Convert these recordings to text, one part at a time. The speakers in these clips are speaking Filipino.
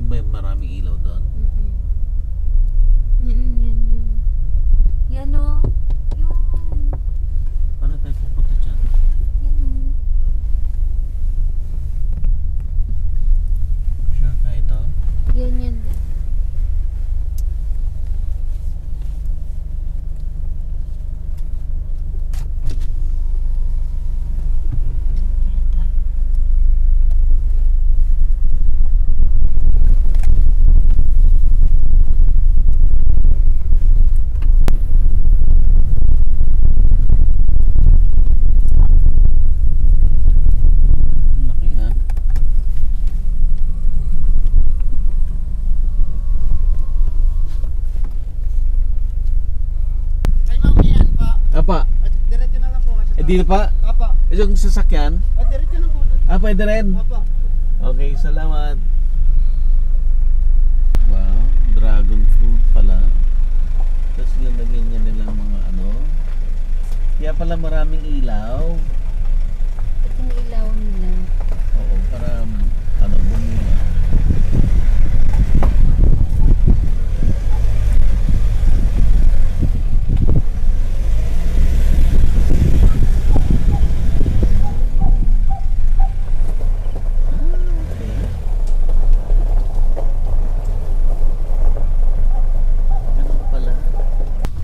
Yun ba yung maraming ilaw doon? Yan. Yan o. Yun. Paano tayo pupunta dyan? Yan o. Sure ka ito? Yan din. Laki na. Kay Ma'am yan pa. Apa? Diretso na lang po. Eh di pa? Apa. Yung sasakyan? Diretso na po. Ah, pwede rin. Apa. Okay, salamat. Wow, dragon fruit pala. Tapos lalagyan niya nilang mga ano. Kaya pala maraming ilaw. Itong ilaw nila. Oo, para ano, bumula. Ganun pala.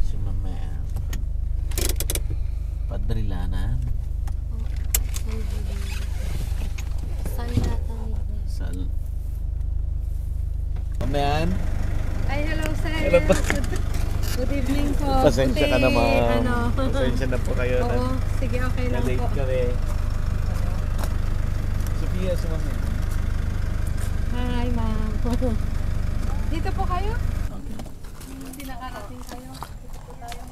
Si Mama Ann. Padrilanan. Saan tayo? Sal. Mama Ann? Ay, hello sir. Hello po. Good evening po. Pasensya ka na, ma'am. Ano? Pasensya na po kayo. Oo, sige, okay lang Na-late po. kami. Sophia, sumama. Hi, ma'am. Dito po kayo? Okay. Hindi nakarating kayo. Dito po tayo.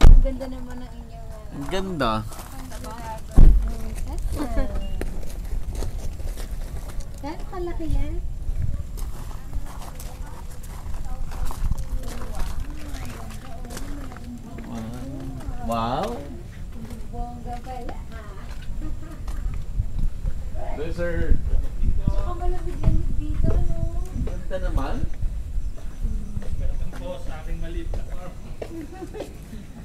Ang ganda naman ng inyong Ang ganda. Gano'n kalaki yan? Wow. Bongga pala. Good, sir. Saka malapit-lamig dito, no? Ganda naman.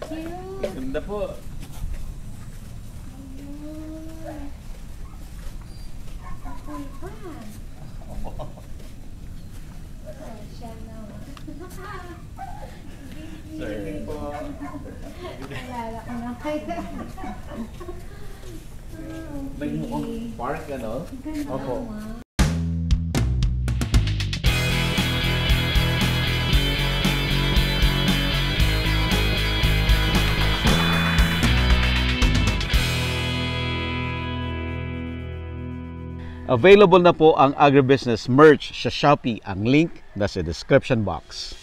Cute. Ganda po. Cool pa. Siya naman. Sir. Alala ko na kayo. Nagmukhang park, ano? Ganda Opo. naman. Available na po ang agribusiness merch sa Shopee. Ang link nasa description box.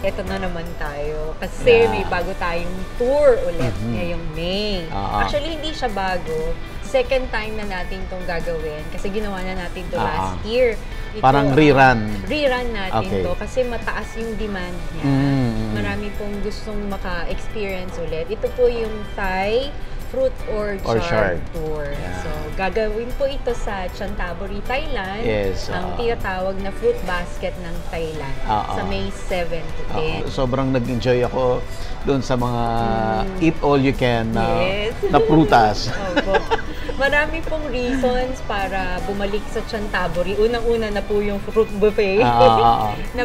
Ito na naman tayo kasi Yeah. may bago tayong tour ulit Mhm. ngayong May. Ah. Actually, hindi siya bago. Second time na natin itong gagawin kasi ginawa na natin ito Ah. last year. Ito, Parang rerun. Rerun natin Okay. to kasi mataas yung demand niya. Mm. Marami pong gustong maka-experience ulit. Ito po yung Thai Fruit Orchard. Tour. Yeah. So, gagawin po ito sa Chanthaburi, Thailand. Yes, Ang tinatawag na fruit basket ng Thailand. Sa May 7 to 10. Sobrang nag-enjoy ako doon sa mga eat all you can na, Yes. na prutas. Opo. Marami pong reasons para bumalik sa Chanthaburi. Unang-una na po yung fruit buffet. Na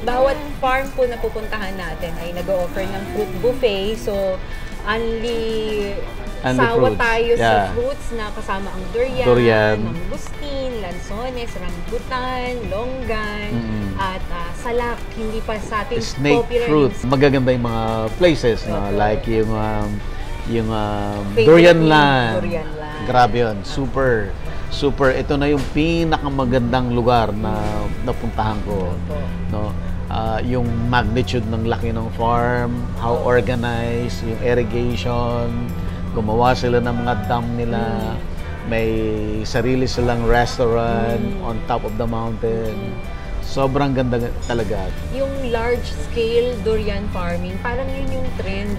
bawat farm po na pupuntahan natin ay nag-o-offer ng fruit buffet. So, only sawa fruits. tayo sa Yeah. fruits na kasama ang Durian. mangustin, lansones, rambutan, longgan, Mm. at salak. Hindi pa sa atin Snake popular fruit. yung Magaganda yung mga places na Opo. like yung favorite Durian yung Land. Durian Land. Grabe yun. Super. Super. Ito na yung pinakamagandang lugar na napuntahan ko. Opo. No? Yung magnitude ng laki ng farm, how organized, yung irrigation, gumawa sila ng mga dam nila, may sarili silang restaurant on top of the mountain. Sobrang ganda talaga. Yung large-scale durian farming, parang yun yung trend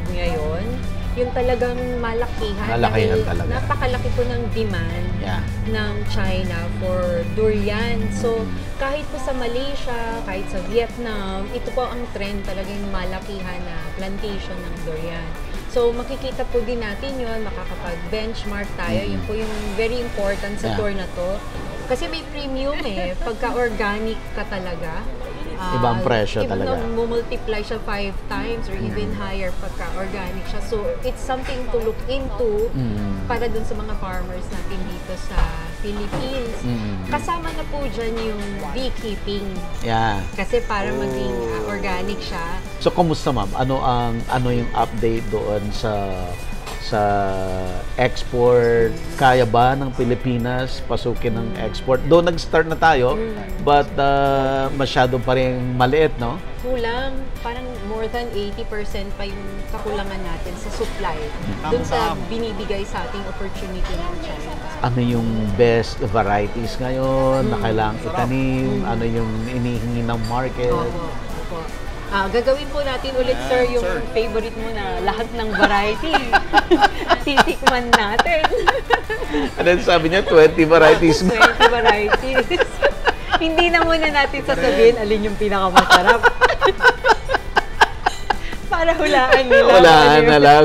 yung talagang malakihan. Malakihan Dahil talaga. Napakalaki po ng demand Yeah. ng China for durian. So, kahit po sa Malaysia, kahit sa Vietnam, ito po ang trend talagang malakihan na plantation ng durian. So, makikita po din natin yun, makakapag-benchmark tayo. Yun po yung very important sa Yeah. tour na to. Kasi may premium pagka-organic ka talaga. Ibang presyo talaga. Multiply siya 5 times or even higher pagka-organic siya. So, it's something to look into para dun sa mga farmers natin dito sa Philippines. Kasama na po dyan yung beekeeping. Yeah. Kasi para maging organic siya. So, kumusta ma'am? Ano yung update doon sa export? Kaya ba ng Pilipinas pasukin ng export? Doon nag-start na tayo, but masyado pa rin maliit, no? Kulang, parang more than 80% pa yung kakulangan natin sa supply. Dun sa binibigay sa ating opportunity ng China. Ano yung best varieties ngayon na kailangang itanim? Ano yung inihingi ng market? Opo. Gagawin po natin ulit, sir, yung favorite mo na lahat ng variety. Titikman natin. And then sabi niya, 20 varieties. 20 varieties. Hindi na muna natin sasabihin alin yung pinakamasarap. Para hulaan nila. Hulaan na lang.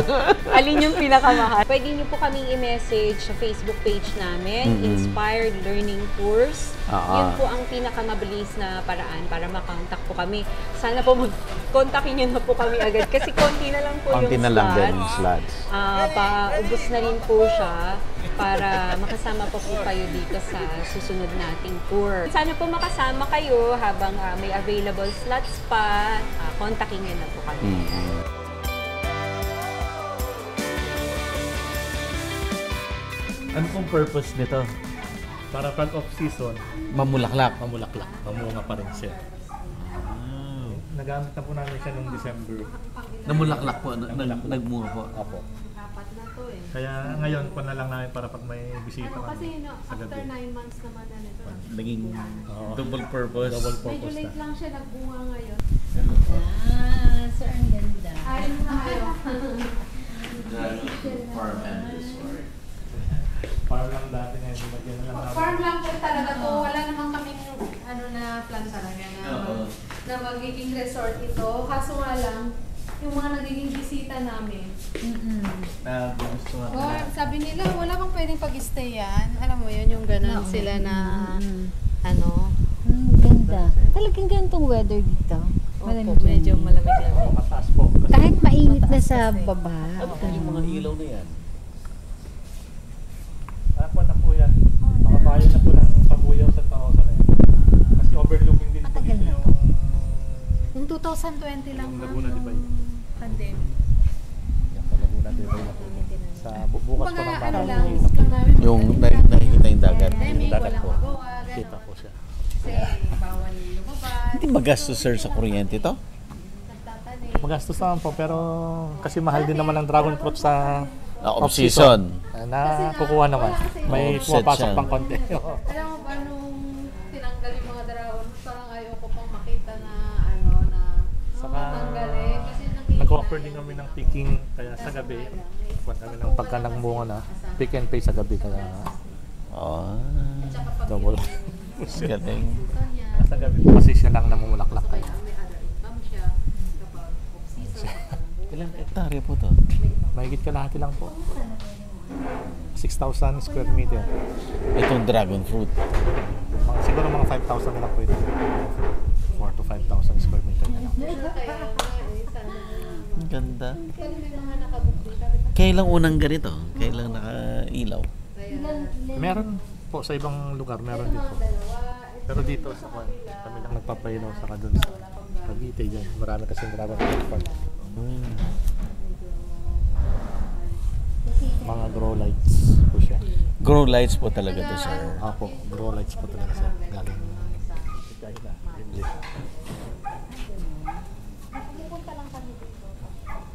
Alin yung pinakamahal. Pwede niyo po kaming i-message sa Facebook page namin, Inspired Learning Tours. Yun po ang pinakamabilis na paraan para makontak po kami. Sana po kontakin niyo na po kami agad kasi konti na lang po Konti yung na lang din slots. yung slots. Paubos na rin po siya para makasama pa po kayo dito sa susunod nating tour. Sana po makasama kayo habang may available slots pa. Kontakin niyo na po kami. Ano pong purpose nito? Para pag off-season, Mamulaklak. mamulaklak, mamunga pa rin siya. Nagamit na po namin siya noong December. Namulaklak po, nagmunga po. Opo. Dapat na to eh. Kaya ngayon po na lang namin para pag may bisita Kasi kami sa after gabi. 9 months naman na nito. Naging Oo. double purpose. Double Medyo purpose na. late lang siya nagbunga ngayon. So ang ganda. Ayun na kayo. Farm and resort. Farm lang dati na yun, lagyan na lang namin. Farm lang po talaga to. Wala naman kaming plan talaga na magiging resort ito. Kaso nga lang, yung mga nagiging bisita namin. Na gusto Sabi nila, wala bang pwedeng pag-stayan. Alam mo yun, yung ganun sila na Ganda. Talagang ganitong weather dito. Malamig. medyo malamig-lamig. Mataas po. Kasi Kahit mainit na sa baba. Yung mga ilaw na yan. po na po yan. Makabayan na po ng Kabuyaw sa Taosa na yan. Kasi overlooking din po Matagal dito na yung to. Yung 2020 lang Yung Laguna, di ba yun? pandemic. Yung sa Laguna, di ba yun? Sa bukas po ng Kumbaga, bata. lang, isip lang namin. Yung nakikita yung dagat. Pandemic, Dagat walang po. magawa. Kita po siya. Kasi bawal lumabas. Hindi magastos sir sa kuryente to? Nagtatanim. Magastos naman po, pero kasi mahal din naman ang dragon fruit sa Off-season. na kukuha naman. May Offset pumapasok siya. pang konti. Alam mo ba nung tinanggal yung mga dragon, parang ayoko pang makita na Saka tanggalin. Kasi nag-offer din kami ng picking kaya sa gabi. Kuha kami ng pagka nagmunga na, pick and pay sa gabi kaya Oh, double. galing. Sa gabi po kasi siya lang namumulaklak kaya. may other income siya kapag off-season. Ilang hektarya po to? Mahigit kalahati lang po. 6,000 square meter. Itong dragon fruit. Siguro mga 5,000 na pwede. 4 to 5,000 square meter na lang. Kaya sana Ang ganda. kasi may mga nakabook din kami. Kailang unang ganito? Kailang nakailaw? Meron po sa ibang lugar, meron din po. Pero dito sa kami lang nagpapailaw sa doon sa Cavite dyan. Marami kasi dragon fruit park. Mga grow lights po siya. Grow lights po talaga to sir. Apo, grow lights po talaga siya. Galing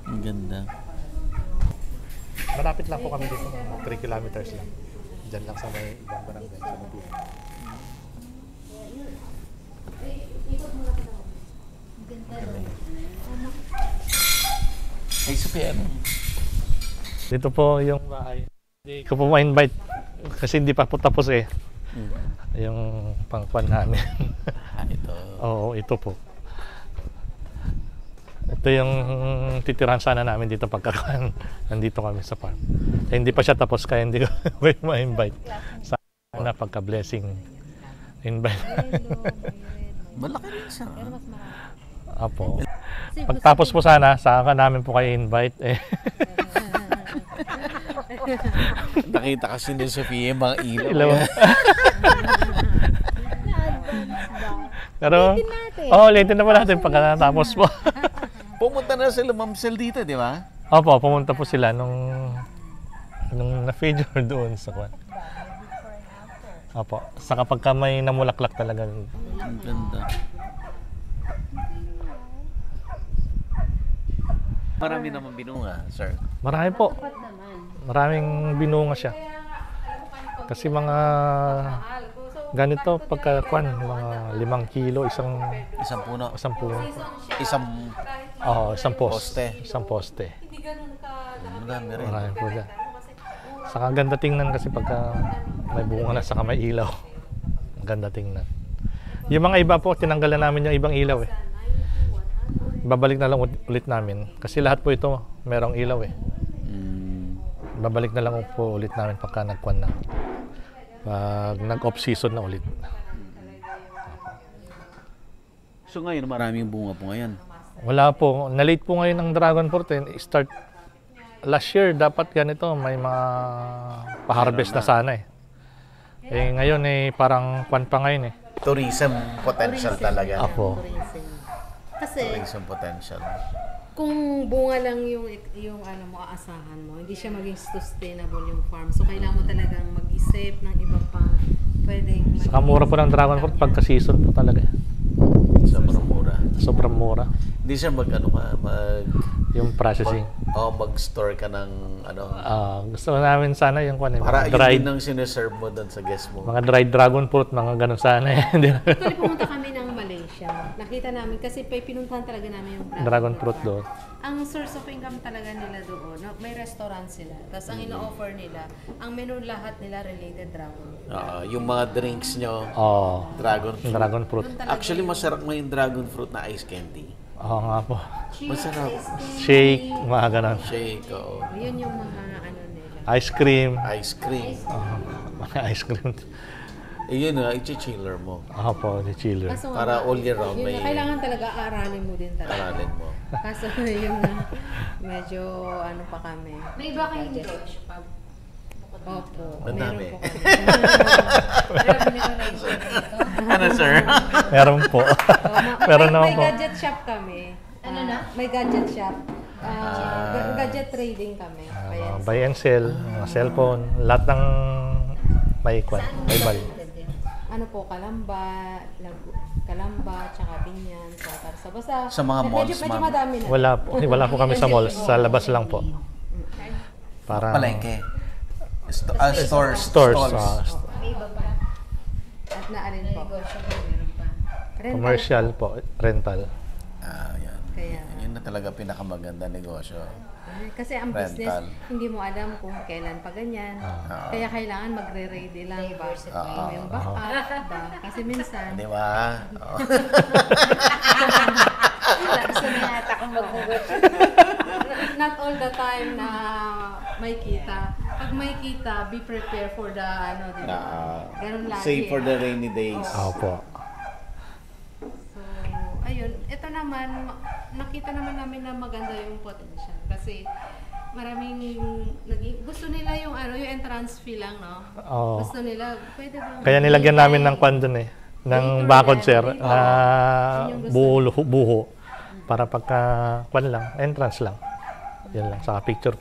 Ang ganda. malapit lang po kami dito, mga 3 kilometers lang. Diyan lang sa may ibang barangay sa Mabini. Ay, Sophia, ano? Dito po yung bahay. Hindi ko po ma-invite kasi hindi pa po tapos eh. Yung pangkwan namin. Ito. Oo, ito po. Ito yung titirahan sana namin dito pagkakuan. Nandito kami sa farm. Eh, hindi pa siya tapos kaya hindi ko ma-invite. Sana pagka-blessing. Invite. Malaki rin siya. Apo. Pagtapos po sana, saka namin po kayo invite. Eh. Nakita kasi ni Sofia yung mga ilaw. Ilaw. Pero, ulitin na po natin pagka natapos po. Pumunta na sila mamsel dito, di ba? Opo, pumunta po sila nung na-figure doon sa kwan. Opo, sa kapag ka may namulaklak talaga. Ang ganda. Marami naman binunga, sir. Marami po. Maraming binunga siya. Kasi mga ganito pagka kwan, mga 5 kilo, isang Isang puno. isang Poste. Isang poste. Hindi ganun ka Marami rin. Marami po dyan. Saka ganda tingnan kasi pagka may bunga na saka may ilaw. Ganda tingnan. Yung mga iba po, tinanggalan namin yung ibang ilaw eh. Babalik na lang ulit namin. Kasi lahat po ito merong ilaw eh. Babalik na lang po ulit namin pagka nagkwan na. Pag nag-off season na ulit. So ngayon, maraming bunga po ngayon. Wala po. Na-late po ngayon ang dragon fruit eh. Start last year, dapat ganito. May mga pa-harvest na sana eh. Eh ngayon eh, parang kwan pa ngayon eh. Tourism potential talaga. Apo. Kasi Tourism potential. kung bunga lang yung ano mo aasahan mo, hindi siya maging sustainable yung farm. So kailangan mo talagang mag-isip ng iba pang pwedeng Saka mura po ng dragon fruit pagka season po talaga eh. Sobrang mura. Sobrang mura. Hindi siya mag Yung processing. mag-store ka ng Gusto namin sana yung kwan eh. para Mga yun dried, din ang sineserve mo doon sa guest mo. mga dried dragon fruit, mga ganun sana eh. Actually, pumunta kami ng Malaysia. Nakita namin kasi pinuntahan talaga namin yung Dragon fruit doon. Ang source of income talaga nila doon, may restaurant sila. Tapos ang ino-offer nila, ang menu lahat nila related dragon. Yung mga drinks nyo, Oo. dragon fruit. Dragon fruit. Doon talaga Actually, yung masarap mo yung dragon fruit na ice candy. Oo nga po. Masarap. Shake, mga ganun. Shake, oo. Yun yung mga ano nila. Ice cream. Ice cream. Mga ice cream. Yun na, i-chiller mo. Oo po, the chiller. Kaso Para all year round yun may na, kailangan talaga aralin mo din talaga. aralin mo. Kaso yun na, medyo ano pa kami. May iba kayong coach pa. Opo, Ang meron dami. po kami. Marami ko na dito. Ano, sir? Meron po. Meron naman May po. gadget shop kami. Ano na? May gadget shop. Gadget trading kami. Ayan. Buy and sell, mga cellphone, lahat ng may kwan, may bal. Ano po, Kalamba, tsaka Binyan, tsaka Tarsa. Basta, Sa mga malls, medyo ma'am. madami na. Wala po kami sa malls, sa labas lang po. Para Palengke. Stores. stores, May iba pa. At naalin May po. negosyo po, meron pa. Rental commercial po, rental. Yan. Kaya, Yun na talaga pinakamaganda negosyo. kasi ang Rental. business, hindi mo alam kung kailan pa ganyan. Kaya kailangan magre-ready lang ba? Yung backup ba? Kasi minsan, Di ba? Oo. Gusto na yata akong mag-negosyo. not all the time na may kita. Pag may kita, be prepared for the ano, di ba? Ganun lagi. Save for the rainy days. Opo. So, ayun. Ito naman, nakita naman namin na maganda yung potential. Kasi maraming gusto nila yung ano, yung entrance fee lang, no? Oo. Gusto nila, pwede ba? Kaya nilagyan namin ng kwan dun eh. Ng bakod sir, na buho. Para pagka kwan lang, entrance lang. Yan lang, saka picture.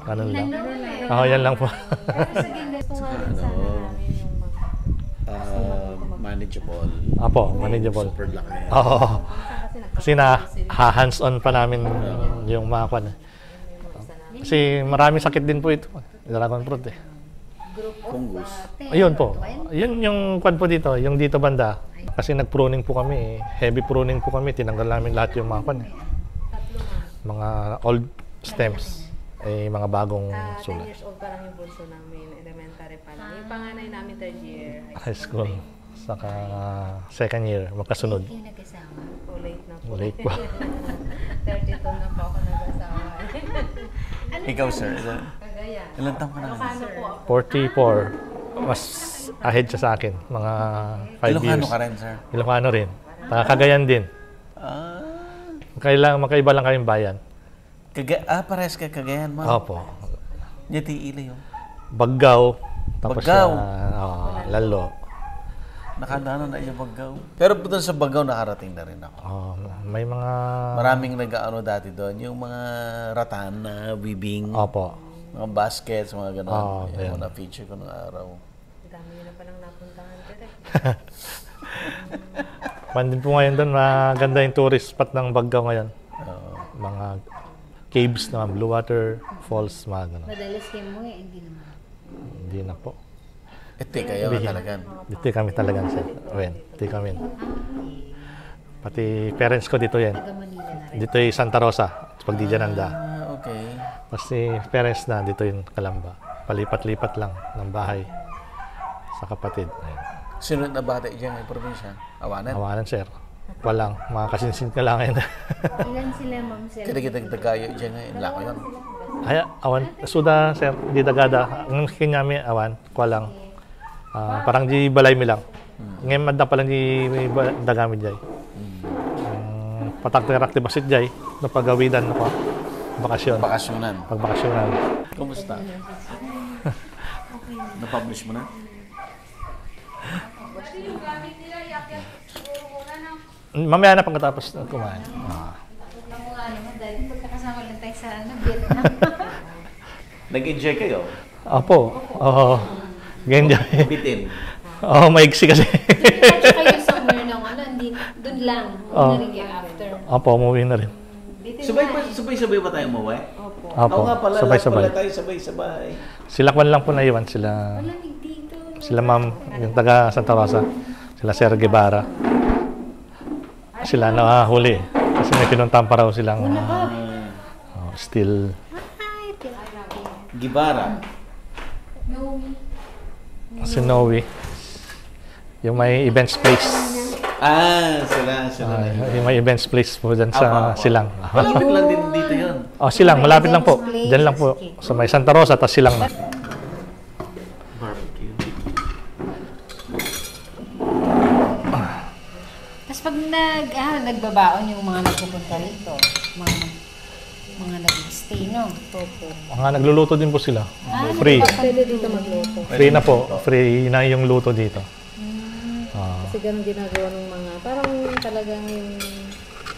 Ganun lang. Oo, yan lang po. Pero sige, gusto nga rin sana namin yung mga Manageable. Apo, manageable. Super laki. Oo. kasi Kasi na hands-on pa namin yung mga kwan. Kasi maraming sakit din po ito. Dragon fruit eh. Fungus. Ayun po. Yun yung kwan po dito, yung dito banda. Kasi nag-pruning po kami, heavy pruning po kami, tinanggal namin lahat yung mga kwan. Mga old stems. mga bagong 10 sulat. years old pa lang yung bunso namin, elementary pa lang. Yung panganay namin 3rd year, High school. Saka second year, magkasunod. Hindi nag-asawa. So late na po. Late pa. 32 na po ako nag-asawa. Ikaw, sir? Cagayan. Ilan taon ka na? Ilocano po ako. 44. Mas ahead siya sa akin. Mga 5 years. Ilocano ka rin, sir? Ilocano rin. Kagayan din. Ah, Magkaiba lang kayong bayan. parehas ka Cagayan, ma'am. Opo. Yati ila yung. Baggaw. Tapos Baggaw. Lalo. Nakadaanan na yung Baggaw. Pero doon sa Baggaw, nakarating na rin ako. May mga... Maraming nag-ano dati doon. Yung mga ratan na weaving. Opo. Mga baskets, mga gano'n. ayan. Yung mga feature ko ng araw. Dami nyo na palang napuntahan direct. Pandin po ngayon doon, maganda yung tourist spot ng Baggaw ngayon. Mga caves na blue water falls, mga gano'n. Madalas kayo mo hindi naman. Hindi na po. Ito kayo talagan. Dito kami talaga sir. Dito kami. Pati parents ko dito yan. Taga Manila na rin. Dito yung Santa Rosa, pag di Jananda. Okay. Pasti parents na dito yung Kalamba. Palipat-lipat lang ng bahay sa kapatid. Ayan. Sunod na bata dyan ay probinsya? Awanan? Awanan sir. Walang, mga kasinsin ka lang ngayon. Ilan sila, ma'am? Sila? Kita-kita-tagayo dyan ngayon. Lako yun. Ay, awan, suda sir, di dagada. Ang kinyami, awan, kwa lang. Parang di balay mi lang. Ngayon madda pa lang di dagami jay. Patak-tarak di basit jay. Napagawidan na pa. Bakasyon. Bakasyonan. Pagbakasyonan. Kumusta? Na-publish mo na? Mamaya na pagkatapos kumain. Ako nga naman, dahil magkakasama lang tayo sa Vietnam. Nag-enjoy kayo? Opo. Oo. Ganyan. Bitin. Oo, maigsi kasi. At kayo somewhere ng doon lang. Oh. Na rin kayo after. Opo, umuwi na rin. Sabay-sabay ba tayo umuwi? Opo. Opo, Oo nga pala, sabay-sabay. pala tayo sabay-sabay. Sila kwan lang po naiwan. Sila, Malamig dito. sila ma'am, yung taga Santa Rosa. Sila Sir Guevara. Sila nakahuli. Kasi may pinuntahan pa raw silang still Ay, Gibara. no. Sinowi. Yung may events place. Sila na yun. Yung may events place po dyan sa Apa. Silang. Malapit lang din dito yun. Silang, malapit lang po. Dyan lang po. Sa may Santa Rosa, tas Silang na. Barbecue. Tapos pag nagbabaon yung mga nagpupunta rito, mga nag-stay, no? Opo. Mga nagluluto din po sila. Free. Pwede dito magluto. Free na po. Free na yung luto dito. Kasi ganun ginagawa ng mga, parang talagang yung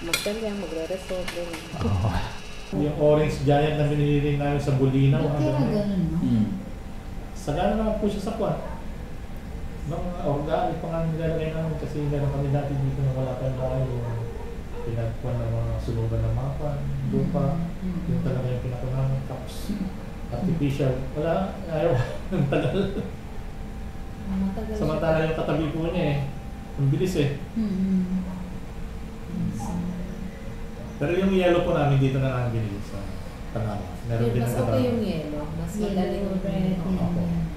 magkalyang, magre-resort, gano'n. Yung orange giant na binili namin sa Bulinaw. Ganun, no? Sagana naman po siya sa kwan. Mga organic pa nga nilalagay namin kasi meron kami dati dito na wala tayong bahay. Pinagkuhan ng mga sunugan ng mga kwan, lupa. Yung talaga yung pinako namin. Tapos artificial. Wala, ayaw. Ang tagal. Samantala yung katabi po niya ang bilis Pero yung yellow po namin dito na namin binili sa Tanawa. Meron din Mas ang okay yung yellow. Mas magaling yung red.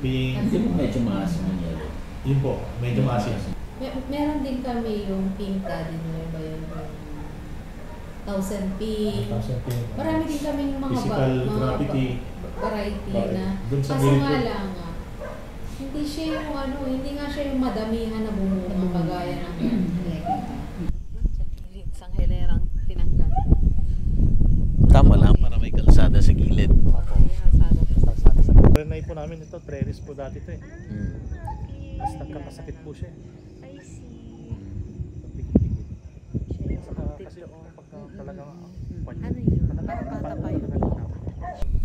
Pink. Medyo maas ng yellow. Yun po, medyo maasin. Meron din kami yung pink daddy nyo ba yun? 1,000 pink. Marami din kami yung mga Physical graffiti. variety na. Dun sa Kaso military. nga lang hindi siya yung hindi nga siya yung madamihan na bumunga kagaya ng sa gilid, sang hilerang tinanggal. Tama lang para may kalsada sa gilid. Renay po namin ito, trellis po dati ito Tapos nagkakasakit po siya I see. Kasi pagka talagang Ano yun? Parang bata pa yun.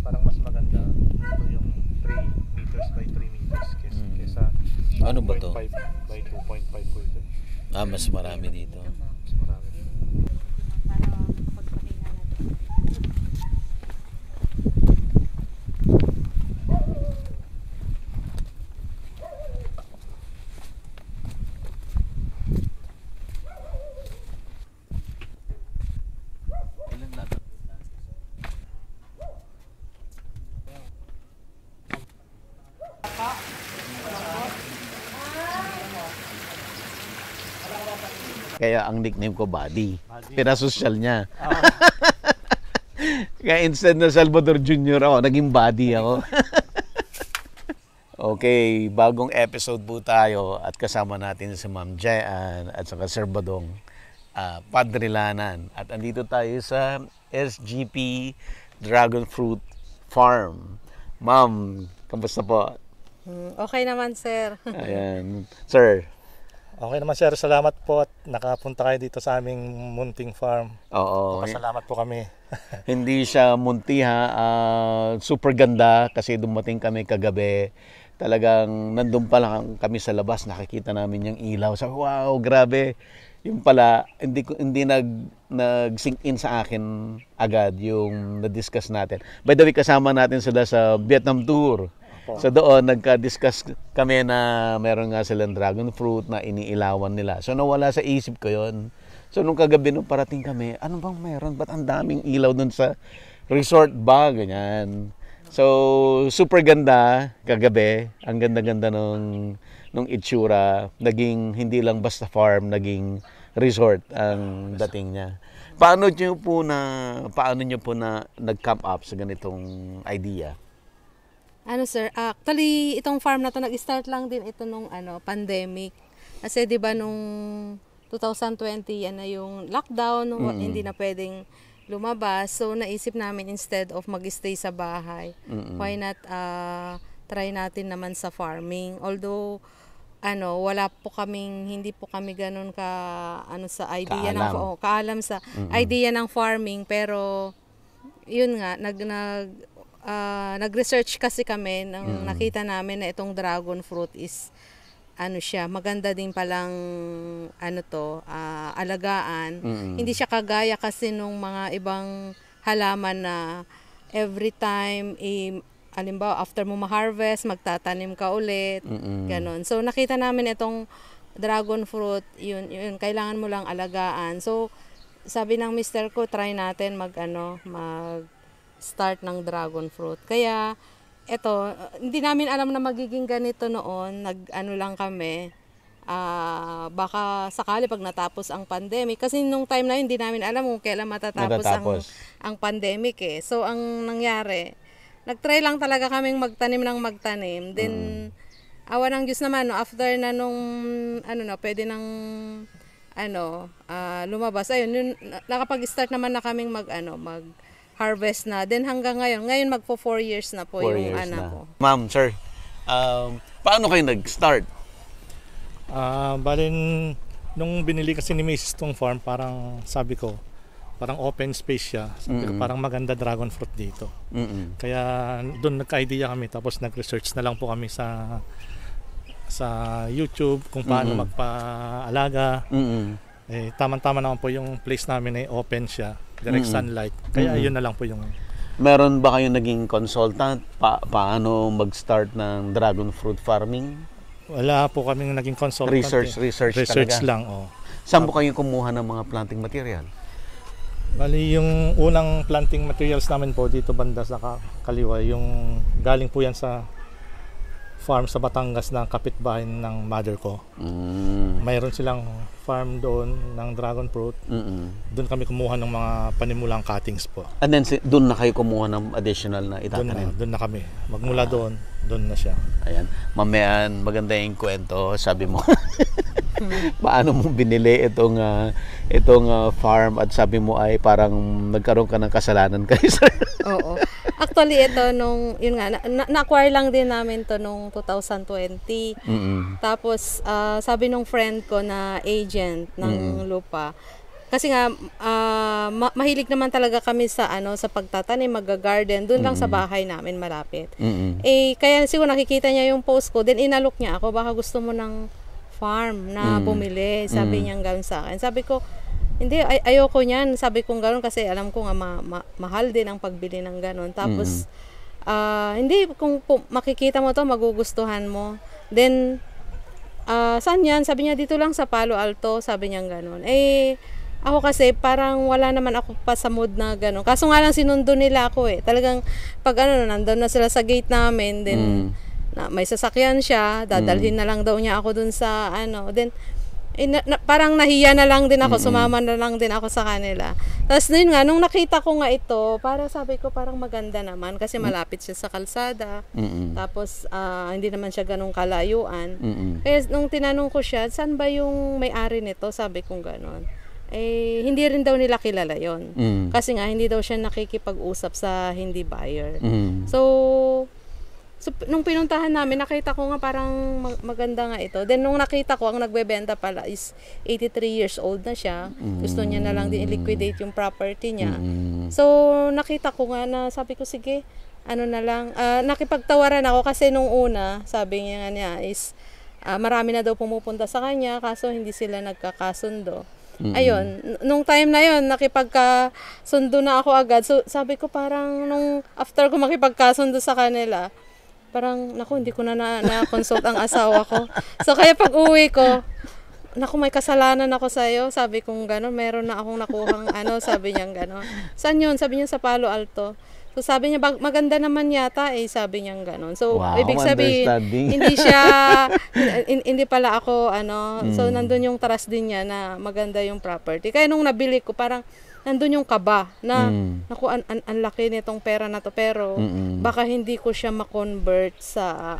parang mas maganda ito yung 3 meters by 3 meters kesa Ano ba to? 2.5 by 2.5 po ito. Mas marami dito. Mas marami. Kaya ang nickname ko Buddy. Pinasosyal niya. Kaya instead na Salvador Jr. ako, naging Buddy ako. Okay, bagong episode po tayo at kasama natin si Ma'am Jayan at saka Sir Badong Padrilanan. At andito tayo sa SGP Dragon Fruit Farm. Ma'am, kamusta po? Okay naman, sir. Ayan. Sir. Okay naman sir, salamat po at nakapunta kayo dito sa aming munting farm. Oo. Salamat po kami. Hindi siya munti ha. Super ganda kasi dumating kami kagabi. Talagang nandun pa lang kami sa labas, nakikita namin yung ilaw. Sabi, wow, grabe. Yung pala, hindi nag-sink in sa akin agad yung na-discuss natin. By the way, kasama natin sila sa Vietnam tour. So doon, nagka-discuss kami na meron nga silang dragon fruit na iniilawan nila. So nawala sa isip ko yon. So nung kagabi nung parating kami, ano bang meron? Ba't ang daming ilaw dun sa resort ba? Ganyan. So super ganda kagabi. Ang ganda-ganda nung itsura. Naging hindi lang basta farm, naging resort ang dating niya. Paano niyo po na nag-come up sa ganitong idea? Ano sir, actually itong farm na to nag-start lang din ito nung pandemic. Kasi 'di ba nung 2020 yan na yung lockdown, hindi na pwedeng lumabas. So naisip namin instead of mag-stay sa bahay, why not try natin naman sa farming. Although hindi po kami ganun sa idea kaalam sa idea ng farming, pero yun nga nag-research kasi kami nang nakita namin na itong dragon fruit is maganda din palang alagaan. Hindi siya kagaya kasi nung mga ibang halaman na every time halimbawa after mo ma-harvest magtatanim ka ulit, ganon. So nakita namin itong dragon fruit, yun kailangan mo lang alagaan. So sabi ng mister ko, try natin start ng dragon fruit. Kaya hindi namin alam na magiging ganito noon. Lang kami. Baka sakali pag natapos ang pandemic. Kasi nung time na yun, hindi namin alam kung kailan matatapos ang pandemic eh. So ang nangyari, nag-try lang talaga kaming magtanim. Then awa ng Diyos naman, after na nung pwede nang lumabas. Ayun, nakapag-start naman na kaming harvest na. Then hanggang ngayon magpo 4 years na po yung anak ko. Ma'am, sir, paano kayo nag-start? Nung binili kasi ni Mrs. tong farm, parang sabi ko, parang open space siya. Sabi ko, parang maganda dragon fruit dito. Kaya doon nagka-idea kami, tapos nag-research na lang po kami sa YouTube kung paano magpaalaga. Tama-tama naman po yung place namin ay open siya, direct sunlight. Kaya yun na lang po yung... Meron ba kayong naging consultant? Paano mag-start ng dragon fruit farming? Wala po kaming naging consultant. Research lang. Saan po kayo kumuha ng mga planting material? Bali, yung unang planting materials namin po dito banda sa kaliwa, yung galing po yan sa farm sa Batangas na kapitbahay ng mother ko. Mayroon silang farm doon ng dragon fruit. Doon kami kumuha ng mga panimulang cuttings po. And then doon na kayo kumuha ng additional na itatanim? Doon na kami. Magmula doon na siya. Ayan. Mamayan, maganda yung kwento. Sabi mo, paano mo binili itong farm at sabi mo ay parang nagkaroon ka ng kasalanan kay sir. Oo. Actually, ito na-acquire lang din namin to nung 2020. Tapos, sabi nung friend ko na agent ng lupa, kasi nga, mahilig naman talaga kami sa pagtatanim, mag-garden, doon lang sa bahay namin malapit. Kaya siguro nakikita niya yung post ko, then inalok niya ako, baka gusto mo ng farm na bumili. Sabi niya gano'n sa akin. Sabi ko, hindi, ayoko niyan. Sabi kong gano'n kasi alam ko nga mahal din ang pagbili ng gano'n. Tapos, hindi, kung makikita mo to magugustuhan mo. Then, saan yan? Sabi niya, dito lang sa Palo Alto. Sabi niya gano'n. Ako kasi parang wala naman ako pa sa mood na gano'n. Kaso nga lang sinundo nila ako eh. Talagang pag nandun na sila sa gate namin, then may sasakyan siya, dadalhin na lang daw niya ako dun sa then parang nahiya na lang din ako, sumama na lang din ako sa kanila. Tapos yun nga, nung nakita ko nga ito, para sabi ko parang maganda naman kasi malapit siya sa kalsada. Tapos hindi naman siya ganong kalayuan. Kaya nung tinanong ko siya, saan ba yung may-ari nito? Sabi kong ganon. Eh, hindi rin daw nila kilala yon. Kasi nga, hindi daw siya nakikipag-usap sa hindi buyer. So, nung pinuntahan namin, nakita ko nga parang maganda nga ito. Then, nung nakita ko, ang nagbebenta pala is 83 years old na siya. Gusto niya na lang din i-liquidate yung property niya. So, nakita ko nga na sabi ko, sige, ano na lang. Nakipagtawaran ako kasi nung una, sabi niya nga niya is, marami na daw pumupunta sa kanya, kaso hindi sila nagkakasundo. Ayun, nung time na yun, nakipagkasundo na ako agad. So, sabi ko parang nung after ko makipagkasundo sa kanila, parang, naku, hindi ko na-consult ang asawa ko. So, kaya pag uwi ko, naku, may kasalanan ako sa'yo. Sabi kong gano'n, meron na akong nakuhang sabi niya gano'n. Saan yun? Sabi niya sa Palo Alto. So, sabi niya, maganda naman yata sabi niya gano'n. So, Wow, ibig sabihin, hindi siya, hindi pala ako, so, nandun yung trust din niya na maganda yung property. Kaya nung nabili ko, parang, nandun yung kaba na, naku, ang laki nitong pera na to, pero baka hindi ko siya ma-convert sa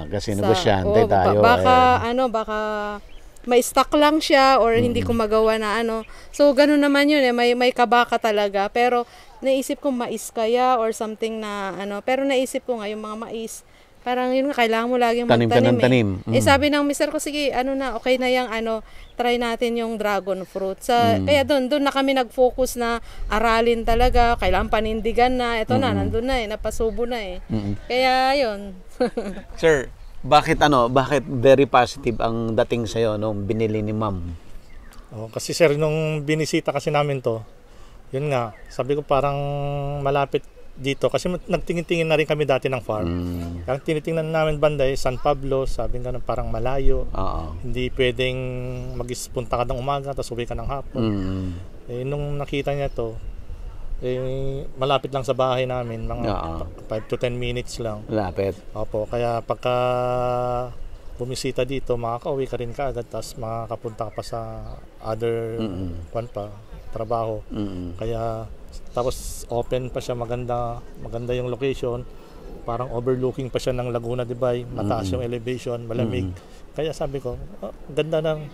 kasi negosyante tayo. Baka may stock lang siya or hindi ko magawa na So, ganun naman yun may kaba ka talaga. Pero, naisip ko mais kaya or something na pero naisip ko nga yung mga mais, parang yun nga, kailangan mo laging magtanim. Sabi ng mister ko, sige, okay na yung try natin yung dragon fruit. Kaya doon na kami nag-focus na aralin talaga, kailangan panindigan na, ito na, nandun na napasubo na Kaya yun. Sir, bakit very positive ang dating sa'yo nung binili ni ma'am? Kasi sir, nung binisita kasi namin to, yun nga, sabi ko parang malapit dito kasi nagtingin-tingin na rin kami dati ng farm. Ang tinitingnan namin banday San Pablo, sabi nga parang malayo. Hindi pwedeng punta ka ng umaga tapos uwi ka ng hapon. Nung nakita niya to, malapit lang sa bahay namin, mga 5 to 10 minutes lang. Malapit. Opo, kaya pagka bumisita dito, makaka-uwi ka rin kaagad tapos makakapunta ka pa sa other trabaho. Kaya tapos open pa siya, maganda yung location, parang overlooking pa siya ng Laguna de Bay, mataas yung elevation, malamig. Kaya sabi ko, ganda ng,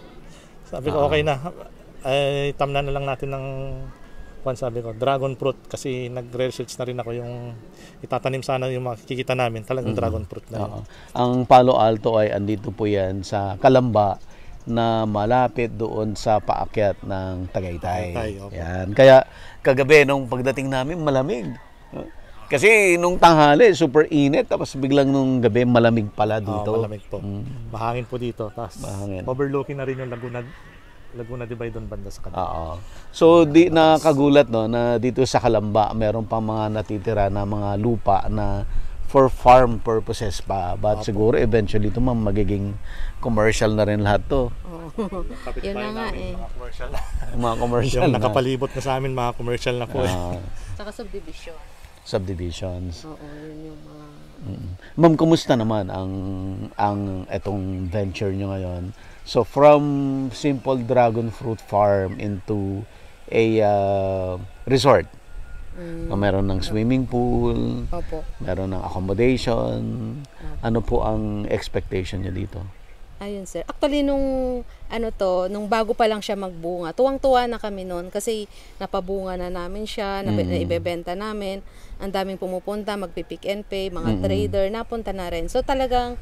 sabi ko okay na, tamnan na lang natin ng sabi ko, dragon fruit, kasi nagre-research na rin ako yung itatanim sana yung makikita namin, talagang dragon fruit na yun. Ang Palo Alto ay andito po yan sa Calamba, na malapit doon sa paakyat ng Tagaytay. Yan. Kaya kagabi nung pagdating namin malamig. Kasi nung tanghali super init, tapos biglang nung gabi malamig pala dito. Malamig po. Mahangin po dito. Tapos overlooking na rin yung Laguna de Bay doon banda sa kanila. So di nakagulat na dito sa Calamba meron pang mga natitira na mga lupa na for farm purposes pa. But siguro eventually ito magiging commercial na rin lahat to. Yun na nga Mga commercial yung nakapalibot na sa amin, mga commercial na po. Saka subdivision. Subdivisions. Yun yung mga... Ma'am, kumusta naman ang etong venture nyo ngayon? So from simple dragon fruit farm into a resort. Meron ng swimming pool, meron ng accommodation. Ano po ang expectation niyo dito? Ayun sir. Actually nung bago pa lang siya magbunga, tuwang-tuwa na kami noon kasi napabunga na namin siya, naibebenta namin. Ang daming pumupunta, magpi-pick and pay, mga trader, napunta na rin. So talagang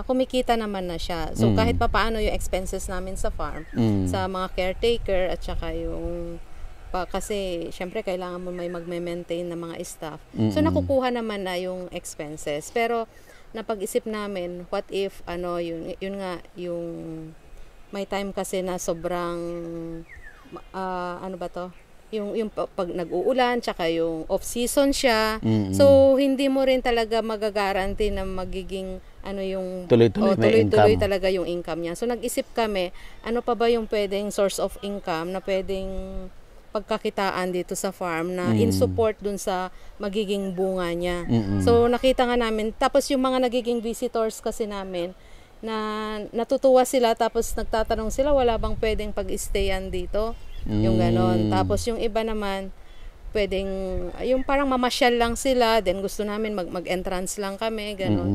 kumikita naman na siya. So kahit papaano yung expenses namin sa farm, sa mga caretaker at saka yung kasi syempre kailangan mo may magme-maintain na mga staff. So nakukuha naman na yung expenses. Pero napag-isip namin, what if yun nga yung may time kasi na sobrang yung pag nag-uulan tsaka yung off season siya. So hindi mo rin talaga magagaranti na magiging yung tuloy-tuloy talaga yung income niya. So nag-isip kami, ano pa ba yung pwedeng source of income na pwedeng pagkakitaan dito sa farm na in support dun sa magiging bunga niya. So nakita nga namin, tapos yung mga nagiging visitors kasi namin na natutuwa sila, tapos nagtatanong sila, wala bang pwedeng pag-stayan dito? Yung ganon. Tapos yung iba naman, pwedeng, yung parang mamasyal lang sila, then gusto namin mag-entrance lang kami, ganon.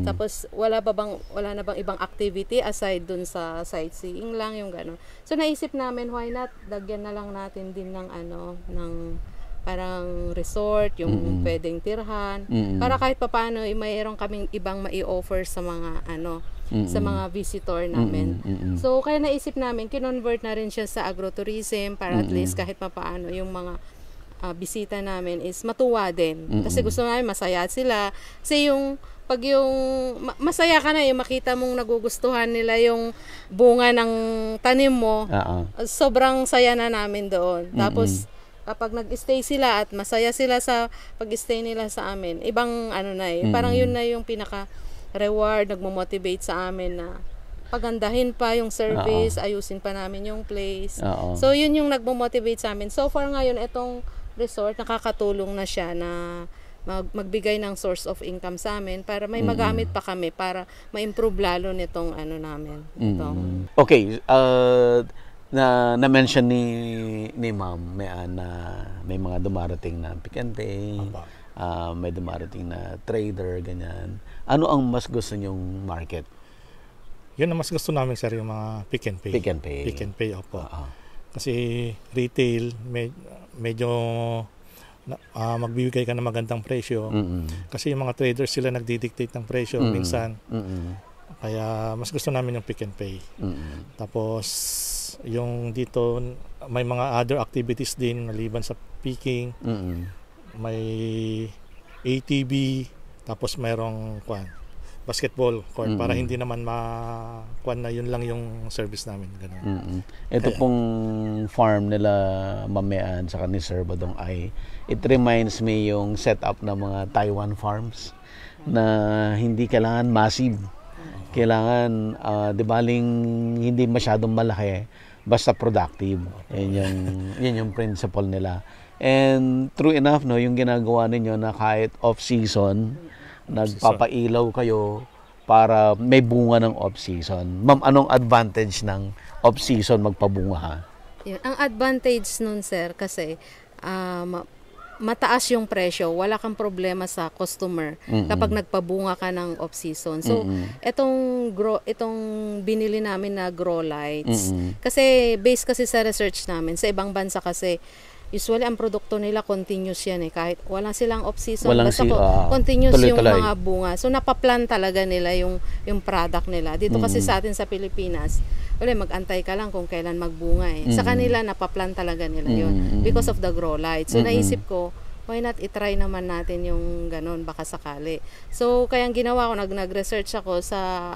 Tapos wala na bang ibang activity aside dun sa sightseeing lang, yung ganon. So naisip namin, why not, dagyan na lang natin din ng ng parang resort, yung pwedeng tirhan, para kahit papaano, mayroon kaming ibang mai-offer sa mga sa mga visitor namin. So kaya naisip namin, kinonvert na rin siya sa agrotourism, para at least kahit papaano yung mga bisita namin is matuwa din. Kasi gusto namin masaya sila. Kasi pag masaya ka na, yung makita mong nagugustuhan nila yung bunga ng tanim mo, sobrang saya na namin doon. Tapos kapag nag-stay sila at masaya sila sa pag-stay nila sa amin, ibang parang yun na yung pinaka-reward, nagmo-motivate sa amin na pagandahin pa yung service, ayusin pa namin yung place. So yun yung nagmo-motivate sa amin. So far ngayon, itong resort, nakakatulong na siya na magbigay ng source of income sa amin para may magamit pa kami para ma-improve lalo nitong namin. Okay, na-mention ni Ma'am may mga dumarating na pick and pay, may dumarating na trader, ganyan. Ano ang mas gusto nyong market? Yun ang mas gusto namin, sir, yung mga pick and pay. Pick and pay. Pick and pay, opo. Kasi retail, medyo magbibigay ka ng magandang presyo. Kasi yung mga traders, sila nagdi-dictate ng presyo minsan. Kaya mas gusto namin yung pick and pay. Tapos yung dito, may mga other activities din maliban sa picking. May ATV, tapos mayroong basketball court, para hindi naman na yun lang yung service namin. Ganun. Ito pong farm nila Mamean sa ni Sir Badong it reminds me yung setup ng mga Taiwan farms na hindi kailangan massive. Kailangan, di baling hindi masyadong malaki, basta productive. Yan yung principle nila. And true enough, no, yung ginagawa ninyo na kahit off-season, nagpapailaw kayo para may bunga ng off-season. Ma'am, anong advantage ng off-season magpabunga, ha? Yun. Ang advantage nun, sir, kasi mataas yung presyo, wala kang problema sa customer kapag nagpabunga ka ng off-season. So, itong binili namin na grow lights, kasi based kasi sa research namin, sa ibang bansa kasi, usually ang produkto nila continuous yan kahit wala silang off-season, basta continuous yung mga bunga. So, napaplan talaga nila yung product nila. Dito kasi sa atin sa Pilipinas, mag-antay ka lang kung kailan magbunga Sa kanila, napaplan talaga nila yun because of the grow light. So, naisip ko, why not itry naman natin yung ganon, baka sakali. So, kaya ang ginawa ko, nag-research ako sa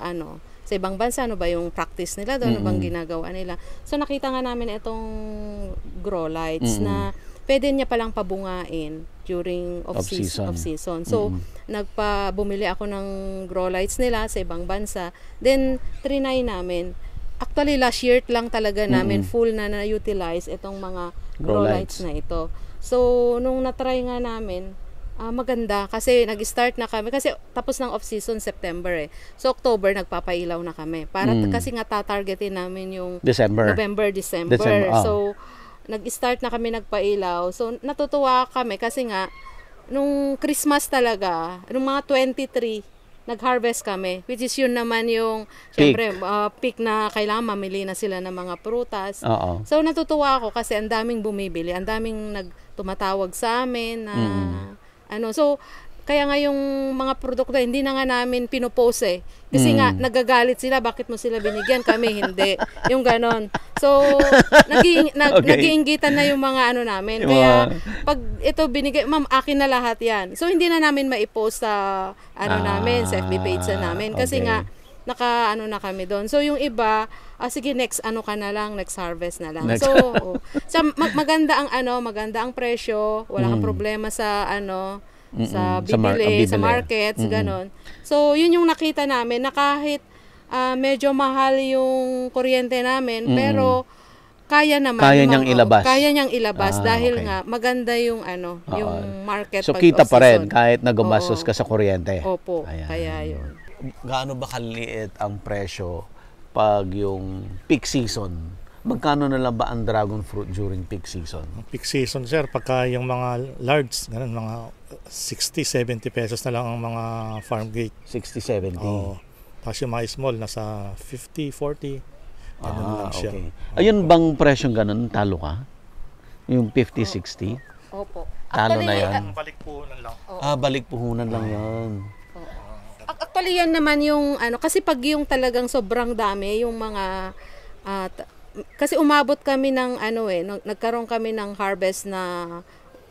sa ibang bansa, ano ba yung practice nila doon, ano bang ginagawa nila. So, nakita nga namin itong grow lights na pwede niya palang pabungain during off-season. So, bumili ako ng grow lights nila sa ibang bansa. Then, trinay namin. Actually, last year lang talaga namin full na utilize itong mga grow lights na ito. So, nung natry nga namin, maganda kasi nag-start na kami kasi tapos ng off-season September So, October nagpapailaw na kami. Para kasi nga tatargetin namin yung November, December. So, nag-start na kami nagpailaw. So, natutuwa kami kasi nga nung Christmas talaga, nung mga 23 nag-harvest kami, which is yun naman yung syempre peak na kailangan mamili na sila ng mga prutas. So natutuwa ako kasi ang daming bumibili, ang daming tumatawag sa amin na so kaya nga yung mga produkto hindi na nga namin pinopost kasi nga nagagalit sila, bakit mo sila binigyan, kami hindi, yung ganon. So nag-iinggitan na yung mga namin, kaya pag ito binigay, ma'am, akin na lahat yan. So hindi na namin maipost sa namin, sa FB page namin kasi nga naka na kami doon. So yung iba, sige next ka na lang, next harvest na lang. So maganda ang presyo, wala kang problema sa sa bibili, sa markets, ganon. So, yun yung nakita namin na kahit medyo mahal yung kuryente namin, pero kaya naman. Kaya niyang ilabas. Kaya niyang ilabas dahil nga maganda yung yung market. So, kita pa rin kahit nagumastos ka sa kuryente. Opo, kaya yun. gaano ba kaliit ang presyo pag yung peak season? Magkano na lang ba ang dragon fruit during peak season? Peak season, sir, pagka yung mga large, ganun, mga 60-70 pesos na lang ang mga farm gate. 60-70? Oo. Tapos yung mga small, nasa 50-40. Ganun lang siya. Okay. Ayun bang presyong ganun, talo ka? Yung 50-60? Opo. Talo na yan? Balik po lang. Balik puhunan lang yan. Actually yan naman yung ano, kasi pag yung talagang sobrang dami, yung mga kasi umabot kami ng ano nagkaroon kami ng harvest na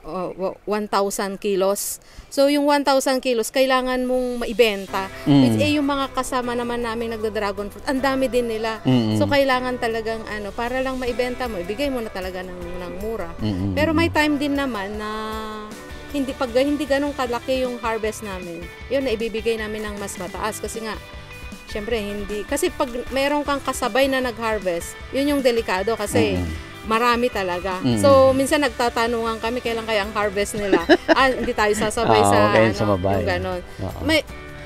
1,000 kilos. So yung 1,000 kilos kailangan mong maibenta. Yung mga kasama naman namin nagda-dragon fruit, ang dami din nila. So kailangan talagang ano, para lang maibenta mo, ibigay mo na talaga ng mura. Pero may time din naman na hindi ganong kalaki yung harvest namin. Yun na ibibigay namin ng mas mataas kasi nga syempre hindi kasi pag meron kang kasabay na nag-harvest, yun yung delikado kasi marami talaga. So, minsan nagtatanungan kami kailan kaya ang harvest nila. Hindi tayo sasabay sa sumabay. yung ganon.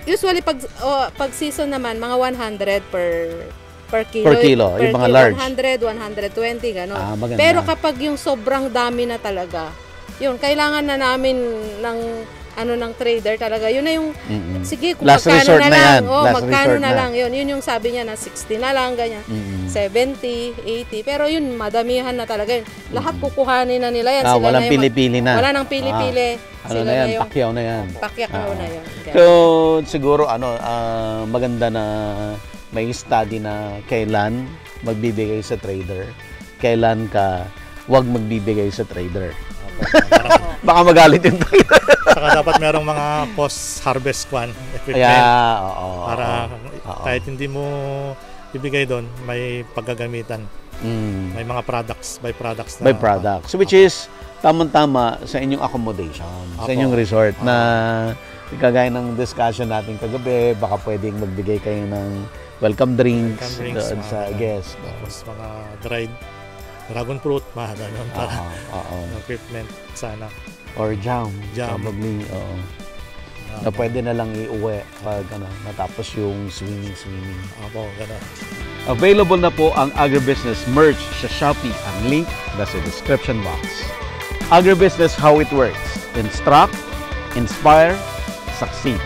Usually, pag season naman, mga 100 per kilo. Per kilo, yung mga large. 100, 120, ganon. Maganda. Pero kapag yung sobrang dami na talaga, yun, kailangan na namin ng trader talaga. Yun na yung, sige, kung last magkano resort na na lang. yan. Last Magkano resort na na. lang. Yun yung sabi niya na 60 na lang, ganyan. 70, 80. Pero yun, madamihan na talaga yun. Lahat kukuhanin na nila yan. Sila Walang na yung pili-pili na. Wala nang pili-pili. Ano na yan? Pakyaw na yan. Pakyaw na yun. So, siguro, maganda na may study na kailan magbibigay sa trader, kailan ka wag magbibigay sa trader. Baka magalit yung trader. Saka dapat merong mga post-harvest equipment. Para kahit hindi mo ibigay doon, may paggagamitan. May mga byproducts na. Byproducts. Which is, tamang-tama sa inyong accommodation, sa inyong resort na kagaya ng discussion natin kagabi, baka pwedeng magbigay kayo ng welcome drinks doon sa guest. Tapos mga dried dragon fruit, mga ganun para equipment sana. Or jam. Probably, na pwede na lang iuwi pag natapos yung swimming. Ganun. Available na po ang Agribusiness merch sa Shopee. Ang link nasa description box. Agribusiness, how it works. Instruct, inspire, succeed.